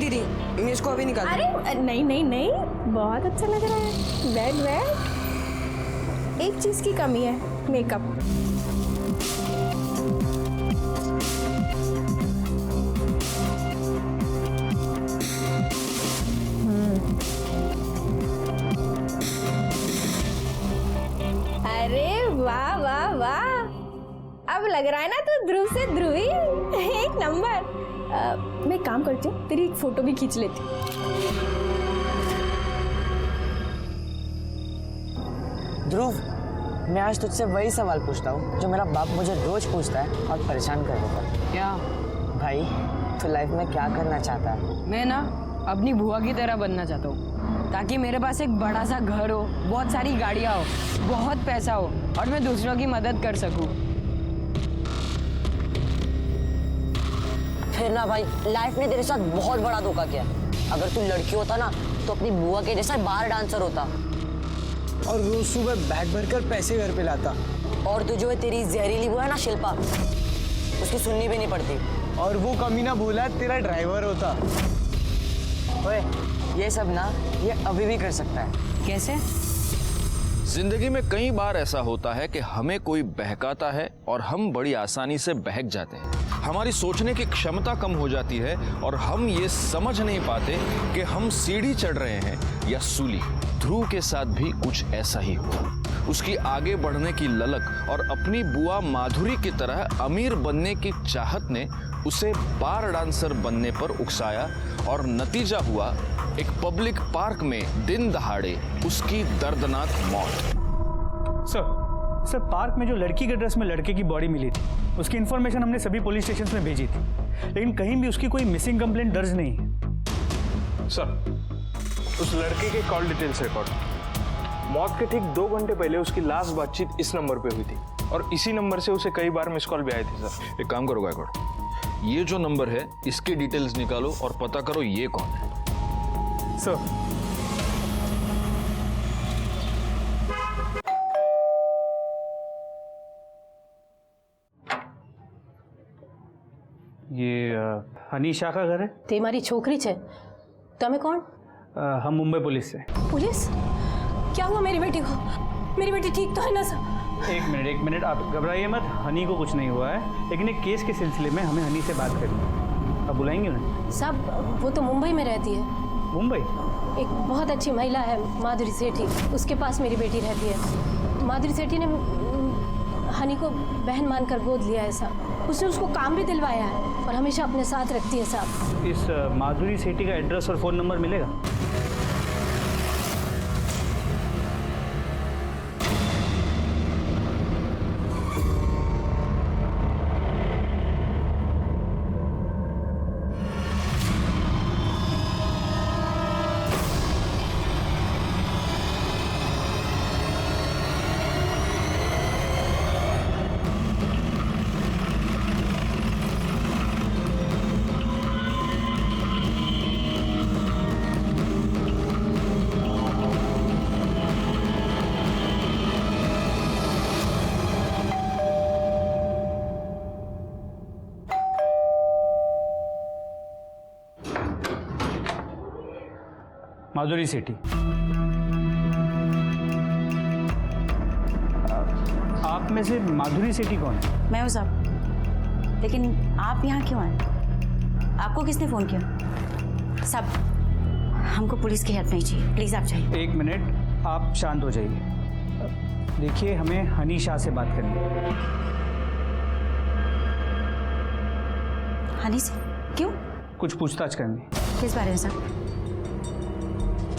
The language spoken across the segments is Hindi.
दीदी, मैं इसको अभी निकाल। अरे नहीं नहीं नहीं, बहुत अच्छा लग रहा है। बैठ बैठ। एक चीज की कमी है, मेकअप। अरे वाह वाह वाह, अब लग रहा है ना तो ध्रुव से ध्रुवी। एक नंबर। मैं एक काम करती हूँ, तेरी एक फोटो भी खींच लेती हूँ। ध्रुव, मैं आज तुझसे वही सवाल पूछता हूँ जो मेरा बाप मुझे रोज पूछता है और परेशान कर देता है। क्या भाई, तू लाइफ में क्या करना चाहता है? मैं ना अपनी बुआ की तरह बनना चाहता हूँ, ताकि मेरे पास एक बड़ा सा घर हो, बहुत सारी गाड़ियाँ हो, बहुत पैसा हो और मैं दूसरों की मदद कर सकूँ। फिर ना भाई, लाइफ ने तेरे साथ बहुत बड़ा धोखा किया। अगर तू लड़की होता ना तो अपनी बुआ के जैसा बार डांसर होता और रोज सुबह बैग भरकर पैसे घर पे लाता। और तू जो है तेरी जहरीली बुआ है ना शिल्पा, उसकी सुननी भी नहीं पड़ती। और वो कमीना भोला तेरा ड्राइवर होता। ओए, ये सब ना ये अभी भी कर सकता है। कैसे? जिंदगी में कई बार ऐसा होता है कि हमें कोई बहकाता है और हम बड़ी आसानी से बहक जाते हैं। हमारी सोचने की क्षमता कम हो जाती है और हम ये समझ नहीं पाते कि हम सीढ़ी चढ़ रहे हैं या सूली। ध्रुव के साथ भी कुछ ऐसा ही हुआ। उसकी आगे बढ़ने की ललक और अपनी बुआ माधुरी की तरह अमीर बनने की चाहत ने उसे बार डांसर बनने पर उकसाया और नतीजा हुआ एक पब्लिक पार्क में दिन दहाड़े उसकी दर्दनाक मौत। सर, पार्क में जो लड़की के ड्रेस में लड़के की बॉडी मिली थी, उसकी इन्फॉर्मेशन हमने सभी पुलिस स्टेशन में भेजी थी, लेकिन कहीं भी उसकी कोई मिसिंग कंप्लेंट दर्ज नहीं है। सर, उस लड़के के कॉल डिटेल्स रिकॉर्ड। मौत के ठीक 2 घंटे पहले उसकी लास्ट बातचीत इस नंबर पे हुई थी और इसी नंबर से उसे कई बार मिस कॉल भी आए थे। सर, एक काम करो गायकवाड़, ये जो नंबर है इसके डिटेल्स निकालो और पता करो ये कौन है। सर, ये हनीशा का घर है। ते मारी छोकरी छे, तमे कौन? हम मुंबई पुलिस से। पुलिस? क्या हुआ मेरी बेटी को? मेरी बेटी ठीक तो है ना सर? एक मिनट, आप घबराइए मत। हनी को कुछ नहीं हुआ है, लेकिन एक केस के सिलसिले में हमें हनी से बात करनी है। आप बुलाएंगे उन्हें? साहब, वो तो मुंबई में रहती है। मुंबई? एक बहुत अच्छी महिला है माधुरी सेठी, उसके पास मेरी बेटी रहती है। माधुरी सेठी ने हनी को बहन मानकर गोद लिया है साहब। उसने उसको काम भी दिलवाया है और हमेशा अपने साथ रखती है साहब। इस माधुरी सेठी का एड्रेस और फ़ोन नंबर मिलेगा? माधुरी सेठी, आप में से माधुरी सेठी कौन है? मैं हूँ साहब, लेकिन आप यहाँ क्यों आए? आपको किसने फ़ोन किया? साहब, हमको पुलिस की हेल्प नहीं चाहिए, प्लीज़ आप जाइए। एक मिनट, आप शांत हो जाइए। देखिए, हमें हनीशा से बात करनी है। हनी से? क्यों? कुछ पूछताछ करनी। किस बारे में साहब?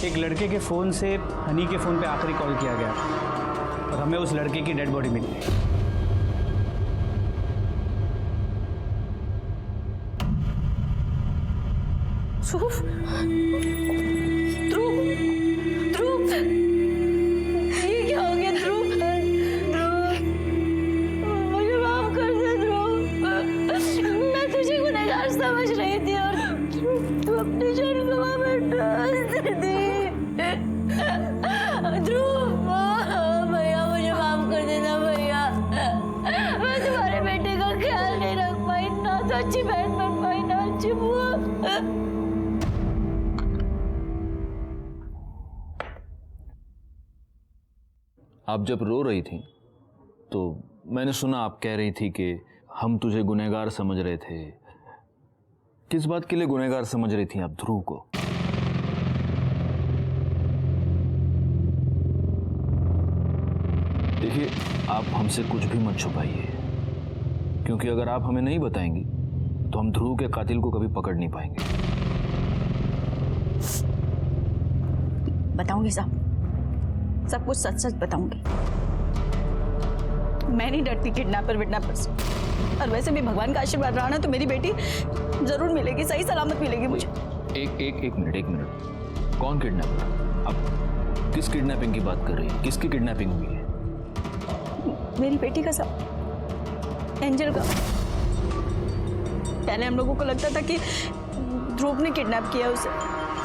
एक लड़के के फ़ोन से हनी के फ़ोन पे आखिरी कॉल किया गया और हमें उस लड़के की डेड बॉडी मिली। ध्रुव, ध्रुव, ध्रुव, ये क्या हो गया ध्रुव? ध्रुव, मुझे माफ कर दे ध्रुव। मैं तुझे गुनहगार समझ रही थी और तू अपनी जान गवा बैठा। ध्रुव, भैया मुझे माफ कर देना भैया। मैं तुम्हारे बेटे का ख्याल नहीं रख पाई, ना तो अच्छी बहन बन पाई, ना अच्छी बुआ। आप जब रो रही थी तो मैंने सुना आप कह रही थी कि हम तुझे गुनहगार समझ रहे थे। किस बात के लिए गुनहगार समझ रही थी आप ध्रुव को? देखिए, आप हमसे कुछ भी मत छुपाइए, क्योंकि अगर आप हमें नहीं बताएंगी तो हम ध्रुव के कातिल को कभी पकड़ नहीं पाएंगे। बताऊंगी साहब, सब कुछ सच सच बताऊंगी। मैं नहीं डरती किडनैपर विडनैपर से, और वैसे भी भगवान का आशीर्वाद रहा ना तो मेरी बेटी जरूर मिलेगी, सही सलामत मिलेगी मुझे। एक मिनट। कौन किडनैपर? आप किस किडनैपिंग की बात कर रही हैं? किसकी किडनैपिंग हुई है? मेरी बेटी का साहब, एंजल का। पहले हम लोगों को लगता था कि ध्रुव ने किडनैप किया उसे,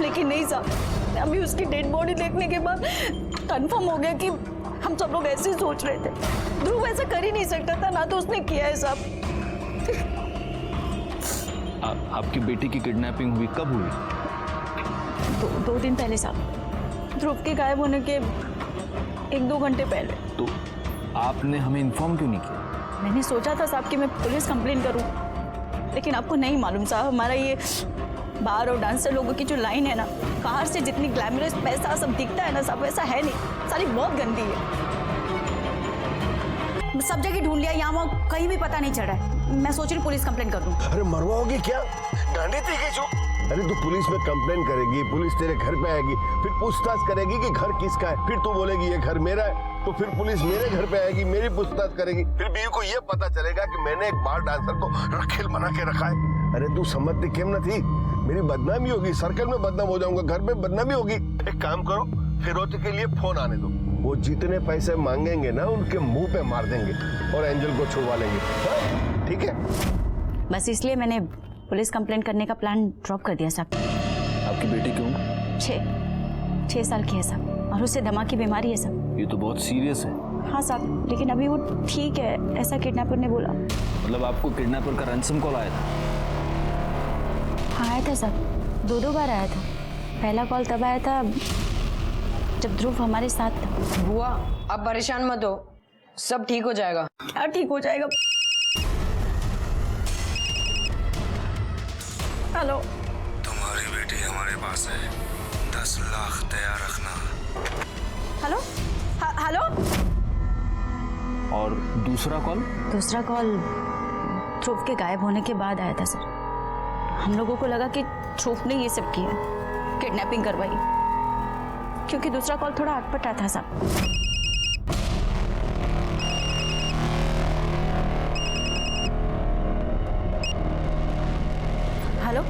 लेकिन नहीं साहब, अभी उसकी डेड बॉडी देखने के बाद कंफर्म हो गया कि हम सब लोग ऐसे ही सोच रहे थे। ध्रुव ऐसा कर ही नहीं सकता था, ना तो उसने किया है साहब। आपकी बेटी की किडनैपिंग हुई कब हुई? दो दिन पहले साहब, ध्रुव के गायब होने के 1-2 घंटे पहले। तो आपने हमें इन्फॉर्म क्यों नहीं किया? मैंने सोचा था साहब कि मैं पुलिस कंप्लेन करूं, लेकिन आपको नहीं मालूम साहब, हमारा ये बार और डांसर लोगों की जो लाइन है ना, बाहर से जितनी ग्लैमरस पैसा सब दिखता है ना साहब, वैसा है नहीं, सारी बहुत गंदी है। सब जगह ढूंढ लिया, यहाँ वहाँ कहीं भी पता नहीं चल रहा है। मैं सोच रही पुलिस कंप्लेन कर दूं। अरे मरवाओगी क्या? डांडी थी कि जो? अरे तू पुलिस में कंप्लेन करेगी, पुलिस तेरे घर पे आएगी, फिर पूछताछ करेगी कि घर किसका है, फिर तू बोलेगी ये घर मेरा है, तो फिर पुलिस मेरे घर पे आएगी, मेरी पूछताछ करेगी, फिर बीवी को ये पता चलेगा कि मैंने एक बार डांसर को रखेल बना के रखा है। अरे तू समझती क्यों न थी? मेरी बदनामी होगी, सर्कल में बदनाम हो जाऊंगा, घर में बदनामी होगी। एक काम करो, फिरौती के लिए फोन आने दो, वो जितने पैसे मांगेंगे ना उनके मुंह पे मार देंगे और एंजल को छुड़वा लेंगे। हाँ? ठीक है? बस इसलिए मैंने पुलिस कंप्लेन करने का प्लान ड्रॉप कर दिया साहब। आपकी बेटी क्यों? 6 साल की है साहब, और उससे दमा की बीमारी है साहब। ये तो बहुत सीरियस है। हाँ साहब, लेकिन अभी वो ठीक है, ऐसा किडनैपर ने बोला। मतलब आपको किडनैपर का रैंसम कॉल आया था? हाँ आया था साहब, 2 बार आया था। पहला कॉल तब आया था जब ध्रुव हमारे साथ था। बुआ, आप परेशान मत हो, सब ठीक हो जाएगा। क्या ठीक हो जाएगा? हेलो, तुम्हारी बेटी हमारे पास है, 10 लाख तैयार रखना। Hello, hello. और दूसरा कॉल? ध्रुव के गायब होने के बाद आया था सर। हम लोगों को लगा कि ध्रुव ने ये सब किया, किडनैपिंग करवाई, क्योंकि दूसरा कॉल थोड़ा अटपटा था साहब। हेलो,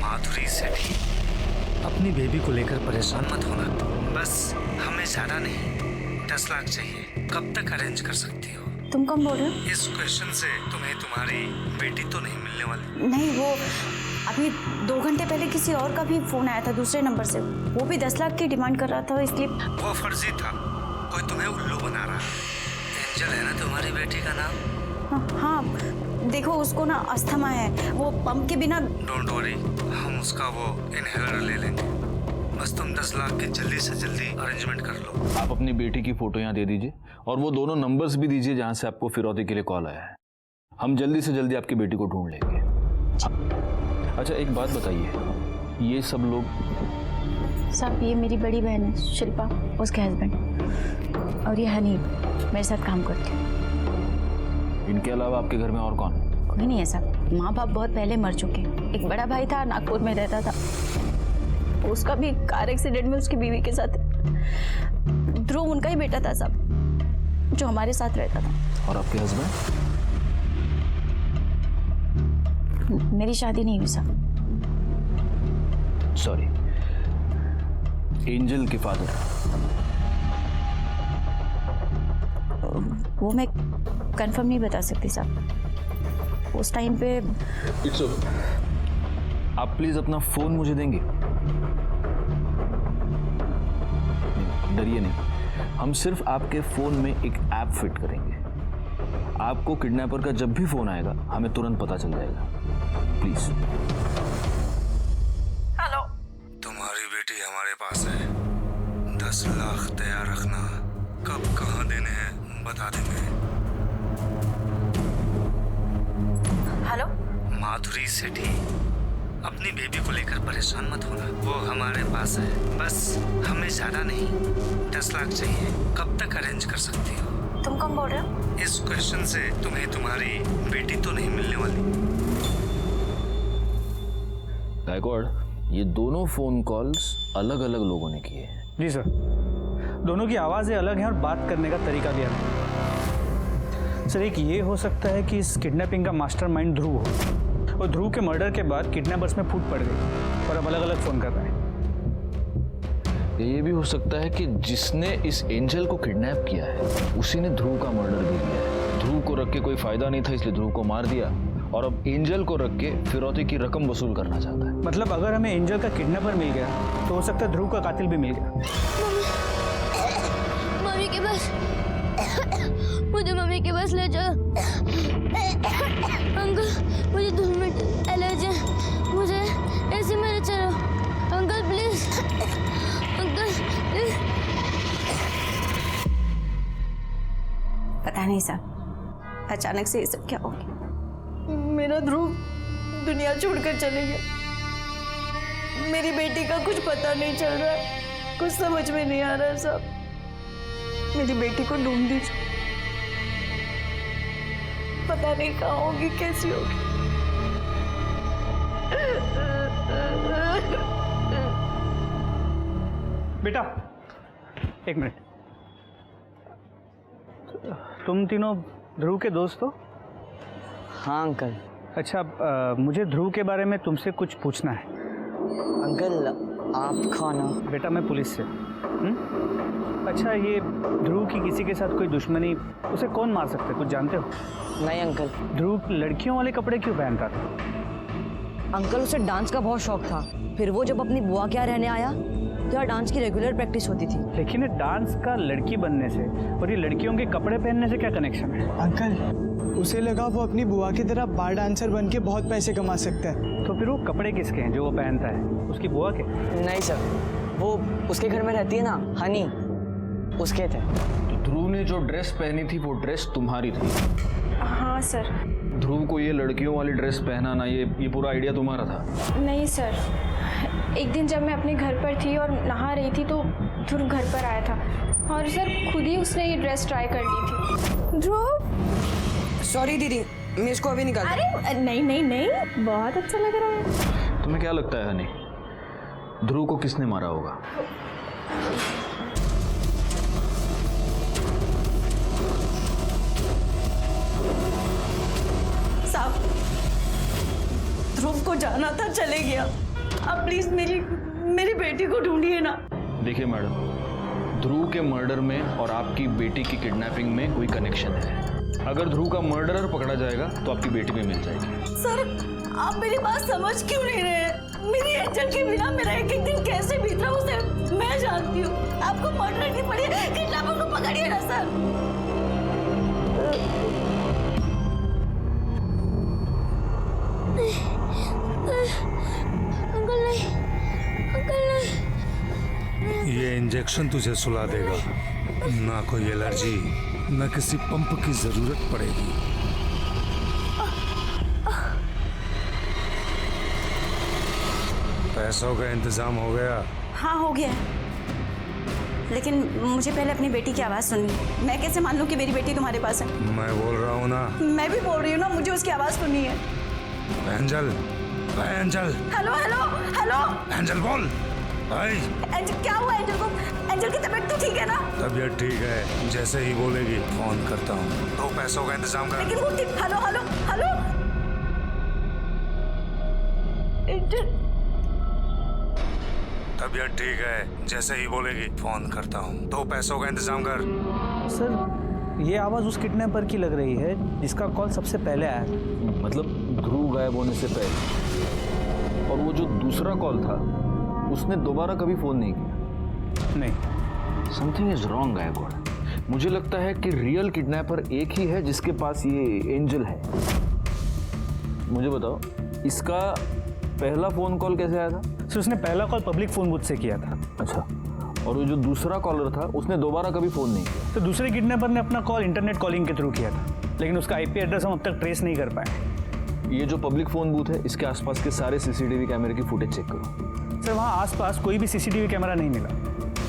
माधुरी सेठी, अपनी बेबी को लेकर परेशान मत होना, बस हमें ज्यादा नहीं 10 लाख चाहिए। कब तक अरेंज कर सकती हो? तुम कौन बोल रहे हो? इस क्वेश्चन से तुम्हें तुम्हारी बेटी तो नहीं मिलने वाली। नहीं, वो अभी 2 घंटे पहले किसी और का भी फोन आया था दूसरे नंबर से, वो भी 10 लाख की डिमांड कर रहा था, इसलिए। वो फर्जी था, कोई तुम्हें उल्लू बना रहा। एंजल है ना तुम्हारी बेटी का नाम? हाँ, देखो उसको ना अस्थमा है, वो पंप के बिना। डोंट वरी, हम उसका वो इनहेलर ले लेंगे, बस तुम 10 लाख की जल्दी से जल्दी अरेंजमेंट कर लो। आप अपनी बेटी की फोटो यहाँ दे दीजिए और वो दोनों नंबर्स भी दीजिए जहाँ से आपको फिरौती के लिए कॉल आया है। हम जल्दी से जल्दी आपकी बेटी को ढूंढ लेंगे। अच्छा, एक बात बताइए, ये सब लोग? साहब, ये मेरी बड़ी बहन है शिल्पा, उसके हस्बैंड, और ये हनी मेरे साथ काम करती है। इनके अलावा आपके घर में और कौन? कोई नहीं है साहब, माँ बाप बहुत पहले मर चुके हैं। एक बड़ा भाई था, नागपुर में रहता था, उसका भी कार एक्सीडेंट में उसकी बीवी के साथ। ध्रुव उनका ही बेटा था साहब, जो हमारे साथ रहता था। और आपके हस्बैंड? मेरी शादी नहीं हुई साहब। सॉरी, एंजल के फादर? वो मैं कंफर्म नहीं बता सकती साहब, उस टाइम पे। इट्स ओके, आप प्लीज अपना फोन मुझे देंगे? डरिए नहीं, हम सिर्फ आपके फोन में एक ऐप फिट करेंगे। आपको किडनैपर का जब भी फोन आएगा हमें तुरंत पता चल जाएगा। प्लीज। हेलो, तुम्हारी बेटी हमारे पास है, 10 लाख तैयार रखना, कब कहाँ देने हैं बता देंगे। हेलो माधुरी सेठी, अपनी बेबी को लेकर परेशान मत होना, वो हमारे पास है। बस हमें ज्यादा नहीं 10 लाख चाहिए। कब तक अरेंज कर सकती हो? तुम कौन बोल रहे हो? इस क्वेश्चन से तुम्हें तुम्हारी बेटी तो नहीं मिलने वाली। गायकवाड़, ये दोनों फोन कॉल्स अलग अलग लोगों ने किए हैं। जी सर, दोनों की आवाज़ें अलग हैं और बात करने का तरीका भी अलग है। सर, एक ये हो सकता है कि इस किडनैपिंग का मास्टरमाइंड ध्रुव हो, और ध्रुव के मर्डर के बाद किडनैपर्स में फूट पड़ गई और अब अलग अलग फ़ोन कर रहे हैं। ये भी हो सकता है कि जिसने इस एंजल को किडनैप किया है उसी ने ध्रुव का मर्डर भी किया है। ध्रुव को रख के कोई फायदा नहीं था, इसलिए ध्रुव को मार दिया और अब एंजल को रख के फिरौती की रकम वसूल करना चाहता है। मतलब अगर हमें एंजल का किडनैपर मिल गया तो हो सकता है ध्रुव का कातिल भी मिल गया। मम्मी के पास, मुझे मम्मी के पास ले जाओ। अंकल, मुझे 2 मिनट एलर्जी है, मुझे ऐसे मेरे चलो। Uncle please, uncle please. पता नहीं साहब, अचानक से ये सब क्या हो गया। मेरा ध्रुव दुनिया छोड़कर चले गया। मेरी बेटी का कुछ पता नहीं चल रहा है, कुछ समझ में नहीं आ रहा है साहब। मेरी बेटी को ढूंढ दीजिए, पता नहीं कहाँ होगी, कैसी होगी। बेटा, 1 मिनट। तुम तीनों ध्रुव के दोस्त हो? हाँ अंकल। अच्छा, मुझे ध्रुव के बारे में तुमसे कुछ पूछना है। अंकल आप कौन हो? बेटा, मैं पुलिस से। अच्छा, ये ध्रुव की किसी के साथ कोई दुश्मनी, उसे कौन मार सकता है, कुछ जानते हो? नहीं अंकल। ध्रुव लड़कियों वाले कपड़े क्यों पहनता था? अंकल, उसे डांस का बहुत शौक था। फिर वो जब अपनी बुआ के यहाँ रहने आया तो यहाँ डांस की रेगुलर प्रैक्टिस होती थी। लेकिन ये डांस का लड़की बनने से और ये लड़कियों के कपड़े पहनने से क्या कनेक्शन है? अंकल, उसे लगा वो अपनी बुआ की तरह बार डांसर बन के बहुत पैसे कमा सकता है। तो फिर वो कपड़े किसके हैं जो वो पहनता है? उसकी बुआ के? नहीं सर, वो उसके घर में रहती है ना, हनी, उसके थे। तो ध्रुव ने जो ड्रेस पहनी थी वो ड्रेस तुम्हारी थी? हाँ सर। ध्रुव को ये लड़कियों वाली ड्रेस पहनाना, ये पूरा आइडिया तुम्हारा था? नहीं सर, एक दिन जब मैं अपने घर पर थी और नहा रही थी तो ध्रुव घर पर आया था और सर खुद ही उसने ये ड्रेस ट्राई कर ली थी। ध्रुव, सॉरी दीदी, मैं इसको अभी निकाल। अरे नहीं नहीं नहीं, बहुत अच्छा लग रहा है। तुम्हें क्या लगता है हनी, ध्रुव को किसने मारा होगा? साहब, ध्रुव को जाना था, चले गया। अब प्लीज मेरी बेटी को ढूंढिए ना। देखिए मैडम, ध्रुव के मर्डर में और आपकी बेटी की किडनैपिंग में कोई कनेक्शन है। अगर ध्रुव का मर्डरर पकड़ा जाएगा तो आपकी बेटी भी मिल जाएगी। सर, आप मेरी बात समझ क्यों नहीं रहे? मेरी एंजल के बिना मेरा एक एक दिन कैसे बीत रहा उसे मैं जानती हूँ। आपको मर्डर नहीं पड़ी, किडनैपर को पकड़िए ना सर। अंकल नहीं, अंकल नहीं। ये इंजेक्शन तुझे सुला देगा, ना कोई एलर्जी, ना किसी पंप की जरूरत पड़ेगी। पैसों का इंतजाम हो गया? हाँ हो गया, लेकिन मुझे पहले अपनी बेटी की आवाज़ सुननी। मैं कैसे मान लूँ कि मेरी बेटी तुम्हारे पास है? मैं बोल रहा हूँ ना। मैं भी बोल रही हूँ ना, मुझे उसकी आवाज़ सुननी है। Angel, angel. Hello hello hello. Angel बोल। एंजल, क्या हुआ एंजल को? एंजल की तबीयत तो ठीक है ना? तबीयत ठीक है, जैसे ही बोलेगी फोन करता हूँ। तो पैसों का इंतजाम कर। लेकिन वो ठीक। Hello hello hello. एंजल, तबीयत ठीक है, जैसे ही बोलेगी फोन करता हूँ। तो पैसों का इंतजाम कर। सर, ये आवाज़ उस किडनैपर की लग रही है जिसका कॉल सबसे पहले आया। मतलब ध्रुव गायब होने से पहले। और वो जो दूसरा कॉल था उसने दोबारा कभी फोन नहीं किया? नहीं। Something is wrong Gaikwad. मुझे लगता है कि रियल किडनैपर एक ही है जिसके पास ये एंजल है। मुझे बताओ, इसका पहला फोन कॉल कैसे आया था? सर, उसने पहला कॉल पब्लिक फोन बूथ से किया था। अच्छा, और वो जो दूसरा कॉलर था उसने दोबारा कभी फोन नहीं किया। तो दूसरे किडनैपर ने अपना कॉल इंटरनेट कॉलिंग के थ्रू किया था, लेकिन उसका आईपी एड्रेस हम अब तक ट्रेस नहीं कर पाए। ये जो पब्लिक फोन बूथ है इसके आसपास के सारे सीसीटीवी कैमरे की फुटेज चेक करो। सर वहाँ आसपास कोई भी सीसीटीवी कैमरा नहीं मिला,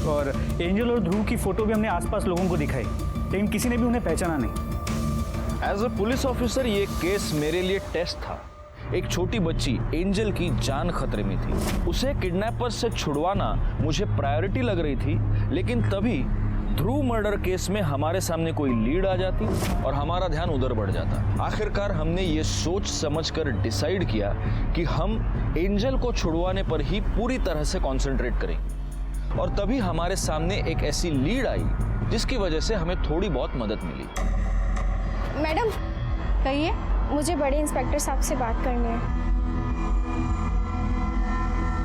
और एंजल और ध्रुव की फोटो भी हमने आसपास लोगों को दिखाई, लेकिन किसी ने भी उन्हें पहचाना नहीं। एज अ पुलिस ऑफिसर ये केस मेरे लिए टेस्ट था। एक छोटी बच्ची एंजल की जान खतरे में थी, उसे किडनैपर से छुड़वाना मुझे प्रायोरिटी लग रही थी, लेकिन तभी ध्रुव मर्डर केस में हमारे सामने कोई लीड आ जाती और हमारा ध्यान उधर बढ़ जाता। आखिरकार हमने ये सोच समझकर डिसाइड किया कि हम एंजल को छुड़वाने पर ही पूरी तरह से कंसंट्रेट करेंगे, और तभी हमारे सामने एक ऐसी लीड आई जिसकी वजह से हमें थोड़ी बहुत मदद मिली। मैडम कहिए, मुझे बड़े इंस्पेक्टर साहब से बात करनी है।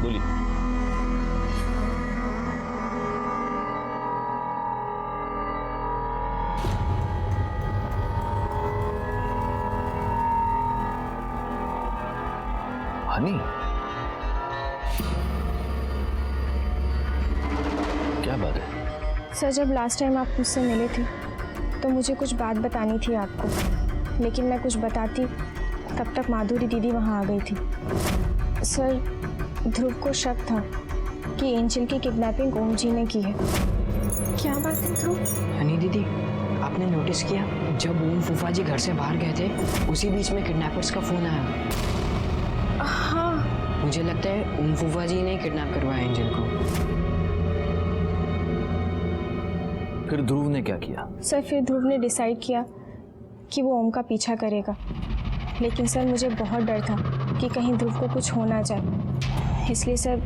बोलिए। हनी, क्या बात है? सर जब लास्ट टाइम आप मुझसे मिले थे तो मुझे कुछ बात बतानी थी आपको, लेकिन मैं कुछ बताती तब तक माधुरी दीदी वहाँ आ गई थी। सर ध्रुव को शक था कि एंजल की किडनैपिंग ओम जी ने की है। क्या बात है ध्रुव? हनी दीदी, आपने नोटिस किया जब ओम फूफा जी घर से बाहर गए थे उसी बीच में किडनैपर्स का फोन आया। हाँ, मुझे लगता है ओम फूफा जी ने किडनैप करवाया एंजल को। फिर ध्रुव ने क्या किया? सर फिर ध्रुव ने डिसाइड किया कि वो ओम का पीछा करेगा, लेकिन सर मुझे बहुत डर था कि कहीं ध्रुव को कुछ हो ना जाए, इसलिए सर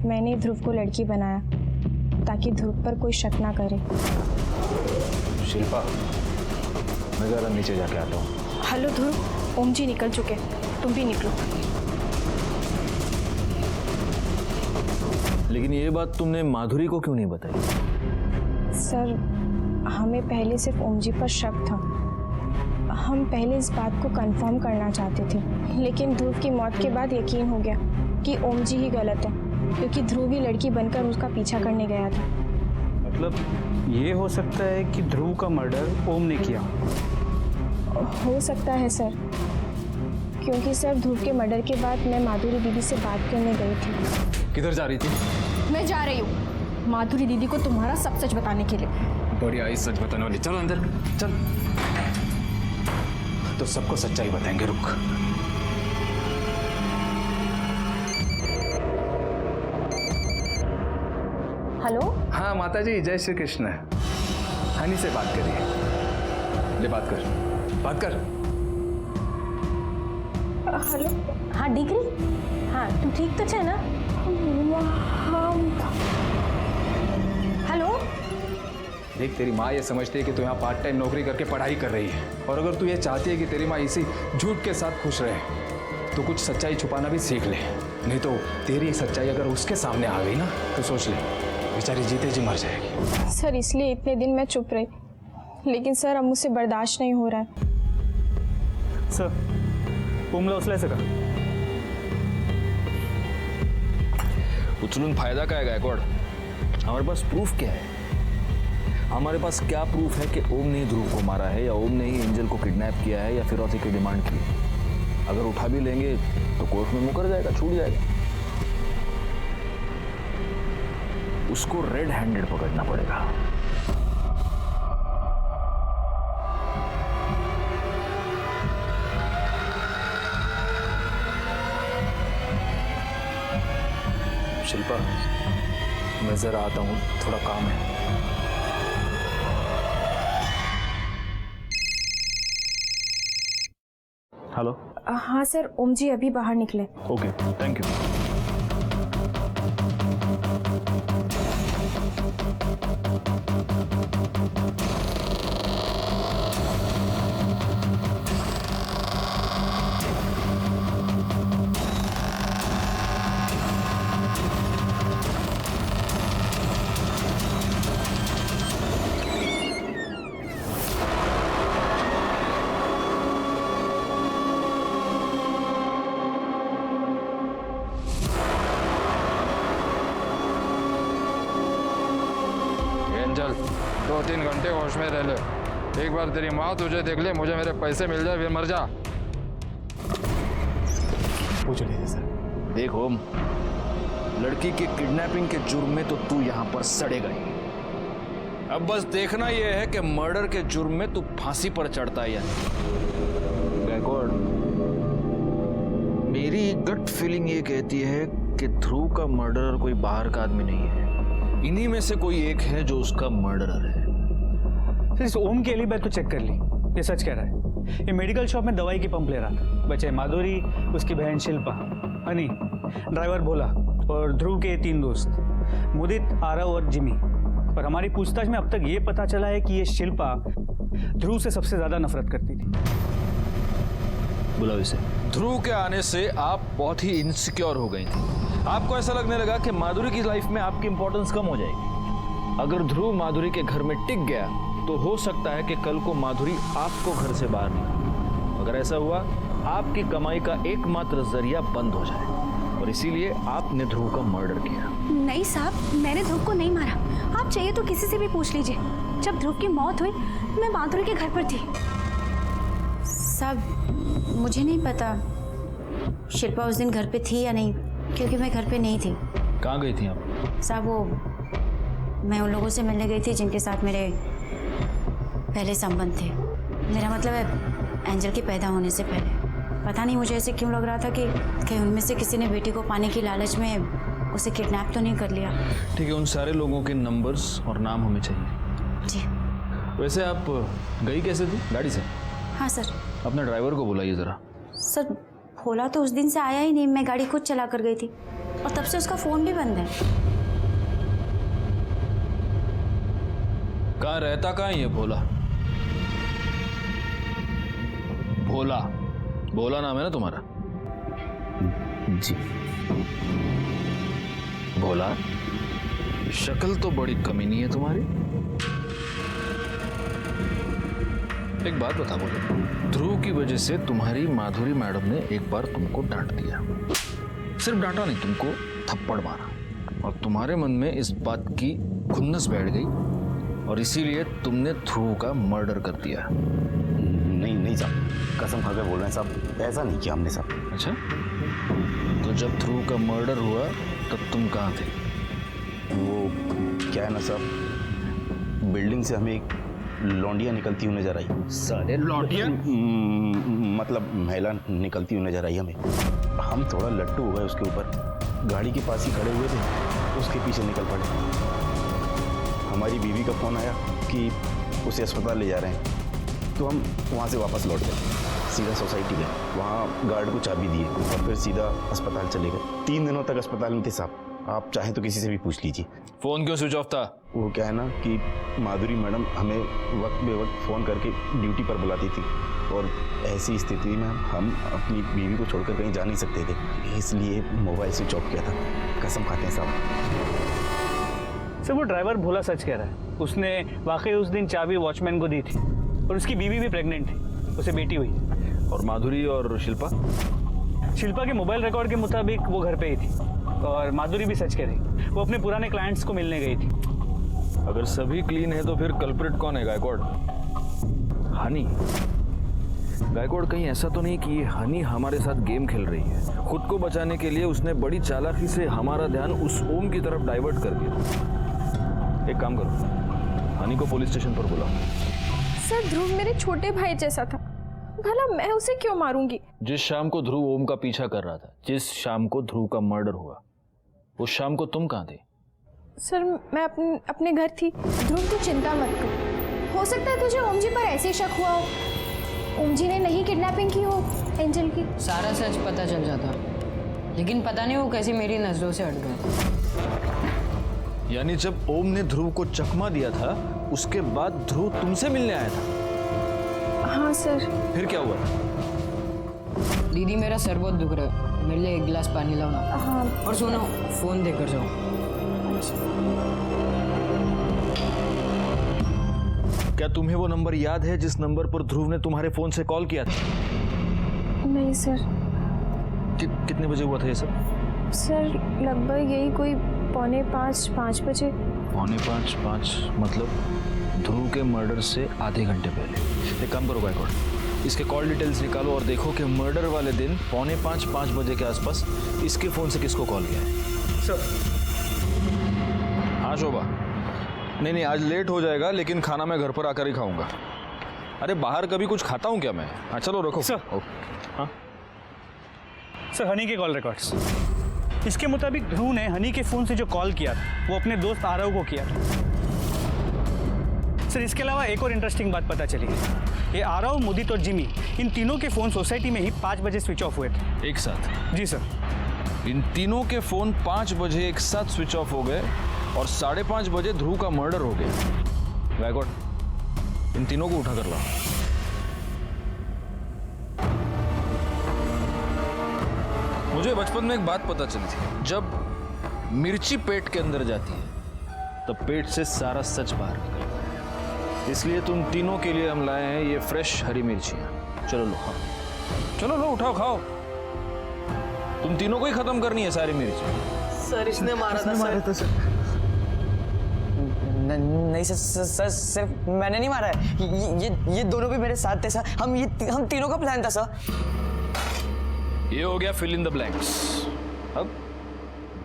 मैंने ध्रुव को लड़की बनाया ताकि ध्रुव पर कोई शक ना करे। शिल्पा, मैं जरा नीचे जाके आता हूँ। हेलो ध्रुव, ओम जी निकल चुके, तुम भी निकलो। लेकिन ये बात तुमने माधुरी को क्यों नहीं बताई? सर हमें पहले सिर्फ ओम जी पर शक था, हम पहले इस बात को कंफर्म करना चाहते थे, लेकिन ध्रुव की मौत के बाद यकीन हो गया कि ओम जी ही गलत है, क्योंकि ध्रुव ही लड़की बनकर उसका पीछा करने गया था। मतलब ये हो सकता है कि ध्रुव का मर्डर ओम ने किया? हो सकता है सर, क्योंकि सर ध्रुव के मर्डर के बाद मैं माधुरी दीदी से बात करने गई थी। किधर जा रही थी? मैं जा रही हूँ माधुरी दीदी को तुम्हारा सब सच बताने के लिए। बढ़िया, इस सच बताने वाली। चलो अंदर चल, तो सबको सच्चाई बताएंगे। रुक। हेलो। हाँ माता जी, जय श्री कृष्ण। हनी से बात करिए। ले बात कर, बात कर। हेलो। हाँ डिग्री, हाँ तू ठीक तो छे ना? हेलो। देख, तेरी माँ ये समझती है कि तू यहाँ पार्ट टाइम नौकरी करके पढ़ाई कर रही है, और अगर तू ये चाहती है कि तेरी माँ इसी झूठ के साथ खुश रहे तो कुछ सच्चाई छुपाना भी सीख ले, नहीं तो तेरी सच्चाई अगर उसके सामने आ गई ना तो सोच ले, बेचारी जीते जी मर जाएगी। सर इसलिए इतने दिन मैं चुप रही, लेकिन सर अब मुझसे बर्दाश्त नहीं हो रहा है। सर ओमला उचलायचं का? उचलून फायदा काय गायकवाड? हमारे पास प्रूफ क्या है? हमारे पास क्या प्रूफ है कि ओम ने ध्रुव को मारा है, या ओम ने ही एंजल को किडनैप किया है, या फिरौती की डिमांड की? अगर उठा भी लेंगे तो कोर्ट में मुकर जाएगा, छूट जाएगा। उसको रेड हैंडेड पकड़ना पड़ेगा। शिल्पा, मैं जरा आता हूँ, थोड़ा काम है। हेलो। हाँ सर, ओम जी अभी बाहर निकले। Okay, thank you. एंजल, 2-3 घंटे होश में रह ले। एक बार तेरी माँ तुझे देख ले, मुझे मेरे पैसे मिल जाए, फिर मर जा। पूछ लीजिए सर। देख ओम, लड़की के किडनैपिंग के जुर्म में तो तू यहाँ पर सड़ेगा ही। अब बस देखना यह है कि मर्डर के जुर्म में तू फांसी पर चढ़ता है या नहीं। गायकवाड़, मेरी गट फीलिंग ये कहती है कि ध्रुव का मर्डरर कोई बाहर का आदमी नहीं है, इन्हीं में से कोई एक है जो उसका मर्डरर है। सर इस ओम के एलिबी तो चेक कर ली, ये सच कह रहा है। ये मेडिकल शॉप में दवाई की पंप ले रहा था। बचे माधुरी, उसकी बहन शिल्पा, हनी, ड्राइवर भोला और ध्रुव के 3 दोस्त मुदित, आरव और जिमी। और हमारी पूछताछ में अब तक ये पता चला है कि ये शिल्पा ध्रुव से सबसे ज्यादा नफरत करती थी। बुलाओ इसे। ध्रुव के आने से आप बहुत ही इनसिक्योर हो गई थी। आपको ऐसा लगने लगा कि माधुरी की लाइफ में आपकी इंपॉर्टेंस कम हो जाएगी। अगर ध्रुव माधुरी के घर में टिक गया तो हो सकता है कि कल को माधुरी आपको घर से बाहर निकाले। अगर ऐसा हुआ, आपकी कमाई का एकमात्र जरिया बंद हो जाए, और इसीलिए आपने ध्रुव का मर्डर किया। नहीं साहब, मैंने ध्रुव को नहीं मारा। आप चाहिए तो किसी से भी पूछ लीजिए। जब ध्रुव की मौत हुई मैं माधुरी के घर पर थी। साहब मुझे नहीं पता शिल्पा उस दिन घर पे थी या नहीं, क्योंकि मैं घर पे नहीं थी। कहाँ गई थी आप? साहब वो मैं उन लोगों से मिलने गई थी जिनके साथ मेरे पहले संबंध थे। मेरा मतलब है एंजल के पैदा होने से पहले। पता नहीं मुझे ऐसे क्यों लग रहा था कि उनमें से किसी ने बेटी को पाने की लालच में उसे किडनैप तो नहीं कर लिया। ठीक है, उन सारे लोगों के नंबर्स और नाम हमें चाहिए। जी। वैसे आप गई कैसे थी? गाड़ी से? हाँ सर। अपने ड्राइवर को बुलाइए जरा। सर भोला तो उस दिन से आया ही नहीं, मैं गाड़ी खुद चला कर गई थी और तब से उसका फ़ोन भी बंद है। कहाँ रहता, कहाँ है ये भोला? भोला, भोला नाम है ना तुम्हारा? जी। भोला, शक्ल तो बड़ी कमीनी है तुम्हारी। एक बात बता बोलो, ध्रुव की वजह से तुम्हारी माधुरी मैडम ने एक बार तुमको डांट दिया। सिर्फ डांटा नहीं, तुमको थप्पड़ मारा, और तुम्हारे मन में इस बात की खुन्नस बैठ गई, और इसीलिए तुमने ध्रुव का मर्डर कर दिया। नहीं साहब, कसम खा के बोल रहे हैं साहब, ऐसा नहीं किया हमने साहब। अच्छा, तो जब ध्रुव का मर्डर हुआ तब तुम कहाँ थे? वो क्या है ना साहब, बिल्डिंग से हमें एक लौंडिया निकलती हुई नजर आई। सारे लौंडिया? मतलब महिला निकलती हुई नजर आई हमें। हम थोड़ा लट्टू हो गए उसके ऊपर, गाड़ी के पास ही खड़े हुए थे, उसके पीछे निकल पड़े। हमारी बीवी का फ़ोन आया कि उसे अस्पताल ले जा रहे हैं, तो हम वहाँ से वापस लौट गए, सीधा सोसाइटी गए, वहाँ गार्ड को चाबी दिए और फिर सीधा अस्पताल चले गए। 3 दिनों तक अस्पताल में थे साहब, आप चाहें तो किसी से भी पूछ लीजिए। फ़ोन क्यों स्विच ऑफ था? वो क्या है ना कि माधुरी मैडम हमें वक्त बे वक्त फ़ोन करके ड्यूटी पर बुलाती थी, और ऐसी स्थिति में हम अपनी बीवी को छोड़कर कहीं जा नहीं सकते थे, इसलिए मोबाइल स्विच ऑफ किया था। कसम खाते हैं साहब। सर वो ड्राइवर भोला सच कह रहा है। उसने वाकई उस दिन चाबी वॉचमैन को दी थी, और उसकी बीवी भी प्रेग्नेंट थी, उसे बेटी हुई। और माधुरी और शिल्पा? शिल्पा के मोबाइल रिकॉर्ड के मुताबिक वो घर पे ही थी, और माधुरी भी सच कह रही, वो अपने पुराने क्लाइंट्स को मिलने गई थी। अगर सभी क्लीन है तो फिर कल्प्रिट कौन है? गायकवाड़? हनी? गायकवाड़, कहीं ऐसा तो नहीं कि ये हनी हमारे साथ गेम खेल रही है? खुद को बचाने के लिए उसने बड़ी चालाकी से हमारा ध्यान उस ओम की तरफ डाइवर्ट कर दिया। एक काम करो, हनी को पुलिस स्टेशन पर बुलाओ। सर ध्रुव मेरे छोटे भाई जैसा था, भला मैं उसे क्यों मारूंगी? जिस शाम को ध्रुव ओम का पीछा कर रहा था, जिस शाम को ध्रुव का मर्डर हुआ, उस शाम को तुम कहाँ थे? सर मैं अपने घर थी। ध्रुव तू चिंता मत कर, हो सकता है तुझे ओम जी पर ऐसे शक हुआ हो, ओम जी ने नहीं किडनैपिंग की हो एंजल की। सारा सच पता चल जाता, लेकिन पता नहीं वो कैसे मेरी नजरों से हट गया। यानी जब ओम ने ध्रुव को चकमा दिया था, उसके बाद ध्रुव तुमसे मिलने आया था? हाँ सर। फिर क्या हुआ? दीदी मेरा सर बहुत दुख रहा है, मेरे लिए 1 गिलास पानी लाओ ना। हाँ। और सुनो, फोन देकर जाओ। क्या तुम्हें वो नंबर याद है जिस नंबर पर ध्रुव ने तुम्हारे फोन से कॉल किया था? नहीं सर। कितने बजे हुआ था ये सब? सर लगभग यही कोई 4:45-5 बजे। 5:45 मतलब ध्रुव के मर्डर से आधे घंटे पहले। एक काम करो गायकवाड़, इसके कॉल डिटेल्स निकालो और देखो कि मर्डर वाले दिन 4:45-5 बजे के आसपास इसके फ़ोन से किसको कॉल किया है। सर। हाँ शोभा, नहीं आज लेट हो जाएगा, लेकिन खाना मैं घर पर आकर ही खाऊंगा। अरे बाहर कभी कुछ खाता हूँ क्या मैं? हाँ चलो रखो सर। हाँ सर, हनी के कॉल रिकॉर्ड्स। इसके मुताबिक ध्रुव ने हनी के फ़ोन से जो कॉल किया था वो अपने दोस्त आरव को किया था। सर, इसके अलावा एक और इंटरेस्टिंग बात पता चली है। ये आरव, मुदित और जिमी, इन तीनों के फ़ोन सोसाइटी में ही 5 बजे स्विच ऑफ हुए थे एक साथ। जी सर। इन तीनों के फ़ोन 5 बजे एक साथ स्विच ऑफ हो गए और 5:30 बजे ध्रुव का मर्डर हो गया। गायकवाड़, इन तीनों को उठा कर लाओ। मुझे बचपन में एक बात पता चली थी, जब मिर्ची पेट के अंदर जाती है तब पेट से सारा सच बाहर निकलता है। इसलिए तुम तीनों के लिए हम लाए हैं ये फ्रेश हरी मिर्चियां। चलो लो खाओ, चलो लो उठाओ खाओ। तुम तीनों को ही खत्म करनी है सारी मिर्ची। सर इसने मारा था सर। नहीं सर, सिर्फ मैंने नहीं मारा है। ये दोनों भी मेरे साथ थे सर। हम तीनों का प्लान था सर। ये हो गया फिल इन द ब्लैंक्स। अब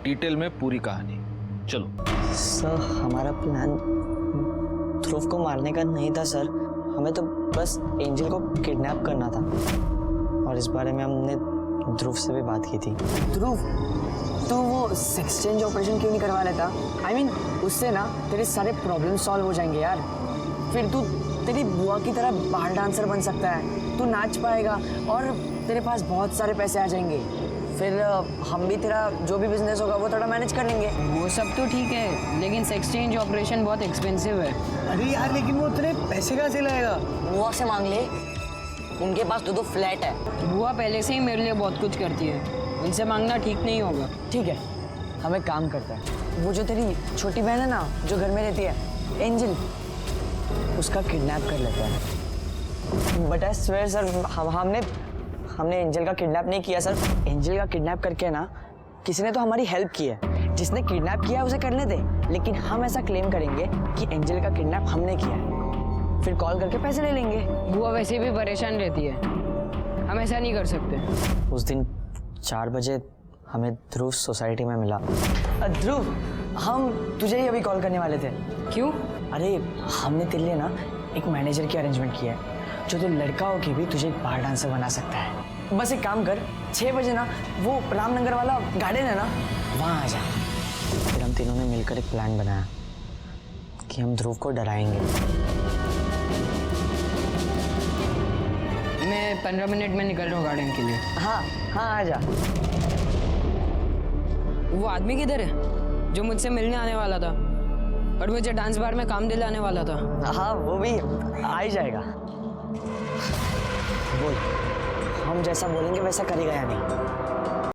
डिटेल में पूरी कहानी। चलो सर, हमारा प्लान ध्रुव को मारने का नहीं था सर। हमें तो बस एंजल को किडनैप करना था, और इस बारे में हमने ध्रुव से भी बात की थी। ध्रुव, तो वो सेक्स चेंज ऑपरेशन क्यों नहीं करवा लेता? I mean, उससे ना तेरे सारे प्रॉब्लम सॉल्व हो जाएंगे यार। फिर तू तेरी बुआ की तरह बार डांसर बन सकता है, तू नाच पाएगा और तेरे पास बहुत सारे पैसे आ जाएंगे। फिर हम भी तेरा जो भी बिजनेस होगा वो थोड़ा मैनेज कर लेंगे। वो सब तो ठीक है, लेकिन सेक्स चेंज ऑपरेशन बहुत एक्सपेंसिव है। अरे यार, लेकिन वो उतने पैसे कहाँ से लाएगा? बुआ से मांग ले, उनके पास तो फ्लैट है। बुआ पहले से ही मेरे लिए बहुत कुछ करती है, उनसे मांगना ठीक नहीं होगा। ठीक है, हम एक काम करते हैं। वो जो तेरी छोटी बहन है ना, जो घर में रहती है, एंजल, उसका किडनैप कर लेते हैं। बट आई स्वेयर सर, हमने एंजल का किडनैप नहीं किया सर। एंजल का किडनैप करके ना किसी ने तो हमारी हेल्प की है। जिसने किडनैप किया है उसे करने दे, लेकिन हम ऐसा क्लेम करेंगे कि एंजल का किडनैप हमने किया है। फिर कॉल करके पैसे ले लेंगे। बुआ वैसे भी परेशान रहती है, हम ऐसा नहीं कर सकते। उस दिन 4 बजे हमें ध्रुव सोसाइटी में मिला। ध्रुव, हम तुझे ही अभी कॉल करने वाले थे। क्यों? अरे हमने तेरे लिए ना एक मैनेजर की अरेंजमेंट किया है, जो तो लड़का हो के भी तुझे एक बार डांसर बना सकता है। बस एक काम कर, 6 बजे ना वो रामनगर वाला गार्डन है ना, वहाँ आ जा। फिर हम तीनों ने मिलकर एक प्लान बनाया कि हम ध्रुव को डराएंगे। मैं 15 मिनट में निकल रहा हूँ गार्डन के लिए। हाँ आ जा। वो आदमी किधर है जो मुझसे मिलने आने वाला था और मुझे डांस बार में काम दिलाने वाला था? हाँ, वो भी आ ही जाएगा। बोल, हम जैसा बोलेंगे वैसा करेगा या नहीं?